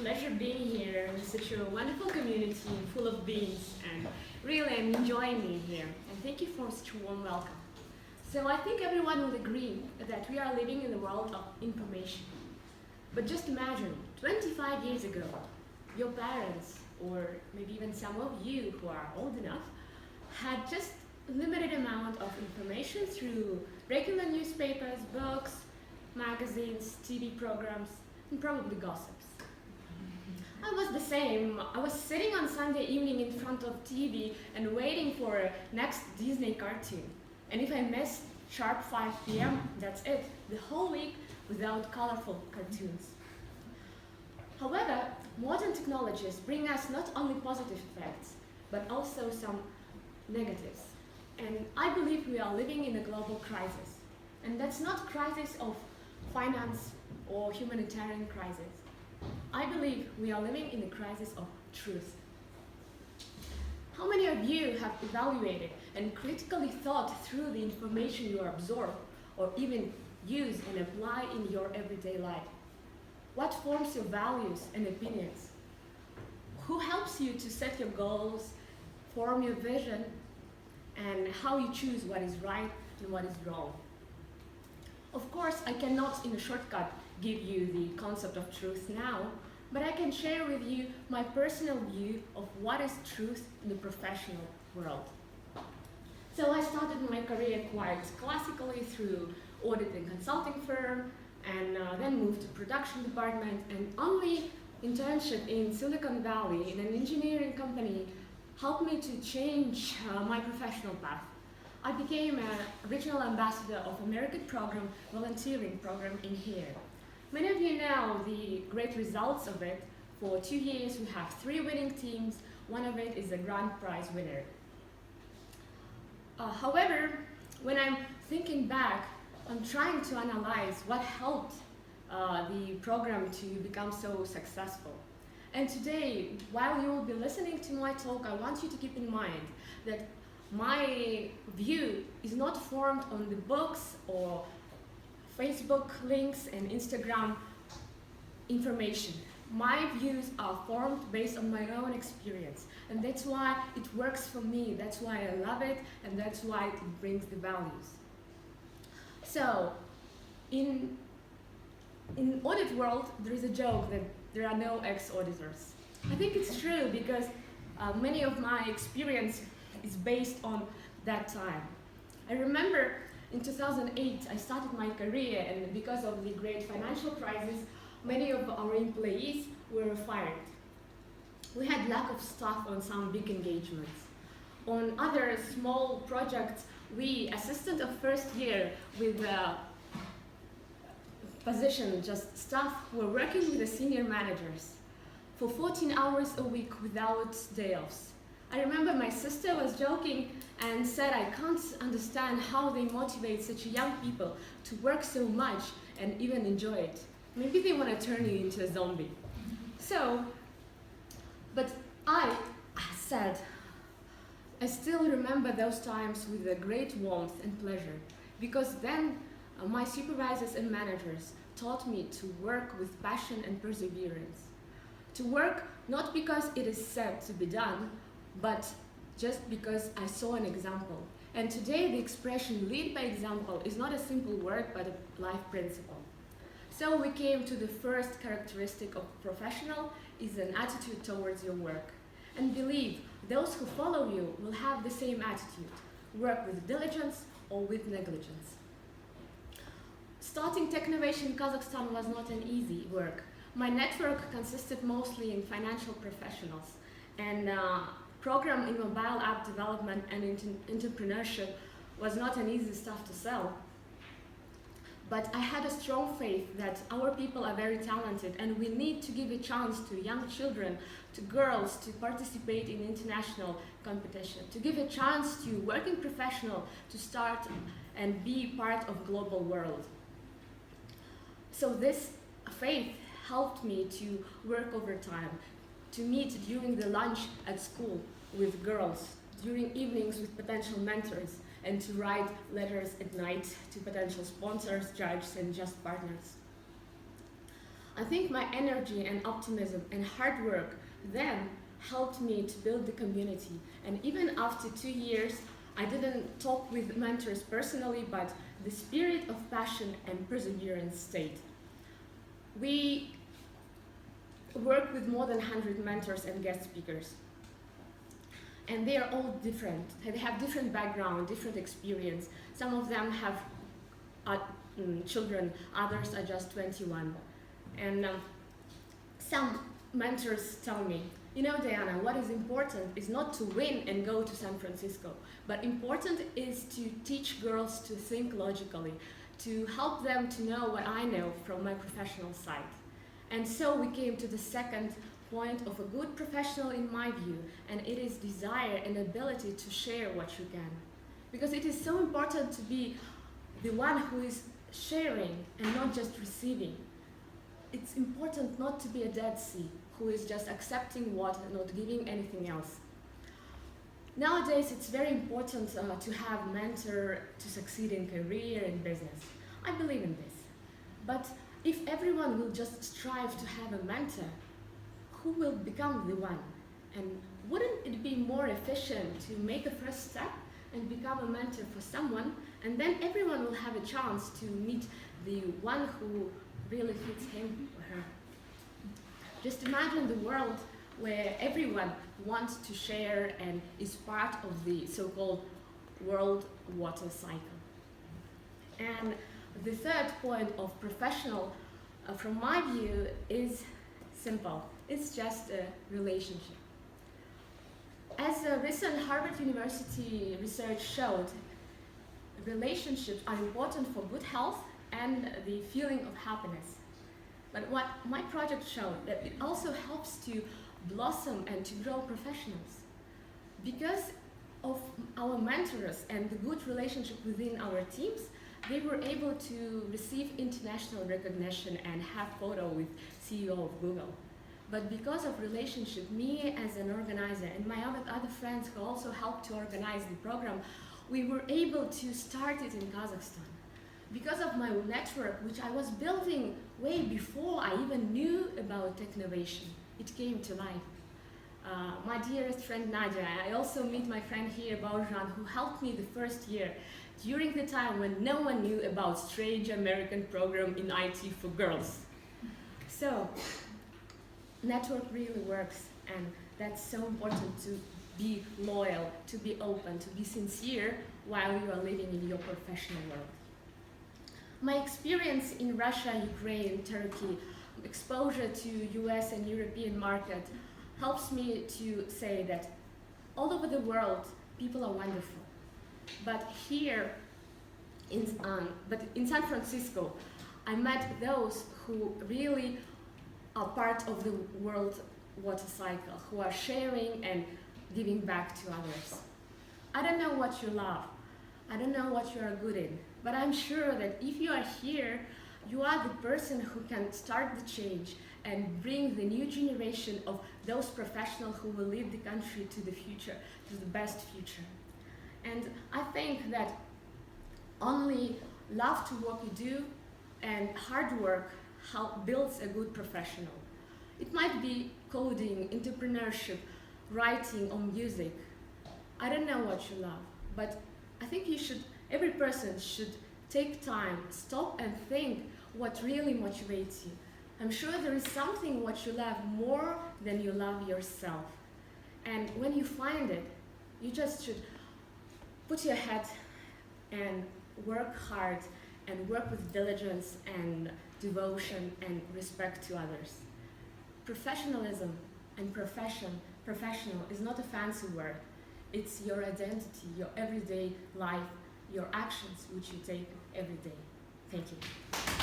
pleasure being here in such a wonderful community full of beings, and really I'm enjoying being here. And thank you for such a warm welcome. So I think everyone would agree that we are living in a world of information. But just imagine, 25 years ago, your parents, or maybe even some of you who are old enough, had just a limited amount of information through regular newspapers, books, magazines, TV programs, and probably gossips. I was the same. I was sitting on Sunday evening in front of TV and waiting for next Disney cartoon. And if I missed sharp 5 p.m., that's it, the whole week without colorful cartoons. However, modern technologies bring us not only positive effects, but also some negatives. And I believe we are living in a global crisis. And that's not crisis of finance or humanitarian crisis. I believe we are living in a crisis of truth. How many of you have evaluated and critically thought through the information you absorb or even use and apply in your everyday life? What forms your values and opinions? Who helps you to set your goals, form your vision, and how you choose what is right and what is wrong? Of course, I cannot in a shortcut give you the concept of truth now, but I can share with you my personal view of what is truth in the professional world. So I started my career quite classically through audit and consulting firm, and then moved to production department, and only internship in Silicon Valley in an engineering company helped me to change my professional path. I became a regional ambassador of American program, volunteering program in here. Many of you know the great results of it. For 2 years, we have 3 winning teams. One of it is a grand prize winner. However, when I'm thinking back, I'm trying to analyze what helped the program to become so successful. And today, while you will be listening to my talk, I want you to keep in mind that my view is not formed on the books or Facebook links and Instagram information. My views are formed based on my own experience, and that's why it works for me, that's why I love it, and that's why it brings the values. So, in audit world, there is a joke that there are no ex-auditors. I think it's true because many of my experience is based on that time. I remember in 2008, I started my career, and because of the great financial crisis, many of our employees were fired. We had lack of staff on some big engagements. On other small projects, we, assistant of first year with position, just staff, were working with the senior managers for 14 hours a week without day offs. I remember my sister was joking and said, I can't understand how they motivate such young people to work so much and even enjoy it. Maybe they want to turn you into a zombie. So, but I said, I still remember those times with a great warmth and pleasure, because then my supervisors and managers taught me to work with passion and perseverance. To work not because it is said to be done, but just because I saw an example. And today the expression lead by example is not a simple word, but a life principle. So we came to the first characteristic of professional is an attitude towards your work. And believe those who follow you will have the same attitude, work with diligence or with negligence. Starting Technovation in Kazakhstan was not an easy work. My network consisted mostly in financial professionals, and program in mobile app development and entrepreneurship was not an easy stuff to sell. But I had a strong faith that our people are very talented, and we need to give a chance to young children, to girls, to participate in international competition, to give a chance to working professional to start and be part of global world. So this faith helped me to work over time, to meet during the lunch at school with girls, during evenings with potential mentors, and to write letters at night to potential sponsors, judges, and just partners. I think my energy and optimism and hard work then helped me to build the community. And even after 2 years, I didn't talk with mentors personally, but the spirit of passion and perseverance stayed. We work with more than 100 mentors and guest speakers. And they are all different. They have different background, different experience. Some of them have children, others are just 21. And some mentors tell me, you know, Diana, what is important is not to win and go to San Francisco, but important is to teach girls to think logically, to help them to know what I know from my professional side. And so we came to the second point of a good professional in my view, and it is desire and ability to share what you can. Because it is so important to be the one who is sharing and not just receiving. It's important not to be a Dead Sea who is just accepting what and not giving anything else. Nowadays, it's very important to have a mentor to succeed in career and business. I believe in this. But if everyone will just strive to have a mentor, who will become the one? And wouldn't it be more efficient to make a first step and become a mentor for someone, and then everyone will have a chance to meet the one who really fits him or her? Just imagine the world where everyone wants to share and is part of the so-called world water cycle. And the third point of professional, from my view, is simple. It's just a relationship. As a recent Harvard University research showed, relationships are important for good health and the feeling of happiness. But what my project showed, that it also helps to blossom and to grow professionals. Because of our mentors and the good relationship within our teams, they were able to receive international recognition and have photo with CEO of Google. But because of relationship, me as an organizer and my other friends who also helped to organize the program, we were able to start it in Kazakhstan. Because of my network, which I was building way before I even knew about technovation, it came to life. My dearest friend Nadia, I also meet my friend here, Baojan, who helped me the first year, during the time when no one knew about strange American program in IT for girls. So, network really works, and that's so important to be loyal, to be open, to be sincere while you are living in your professional world. My experience in Russia, Ukraine, Turkey, exposure to US and European market helps me to say that all over the world, people are wonderful. But here, in San Francisco, I met those who really are part of the world water cycle, who are sharing and giving back to others. I don't know what you love. I don't know what you are good in, but I'm sure that if you are here, you are the person who can start the change and bring the new generation of those professionals who will lead the country to the future, to the best future. And I think that only love to what you do and hard work builds a good professional. It might be coding, entrepreneurship, writing, or music. I don't know what you love, but I think every person should take time, stop and think what really motivates you. I'm sure there is something what you love more than you love yourself. And when you find it, you just should put your head and work hard and work with diligence and devotion and respect to others. Professionalism and professional is not a fancy word. It's your identity, your everyday life, your actions which you take every day. Thank you.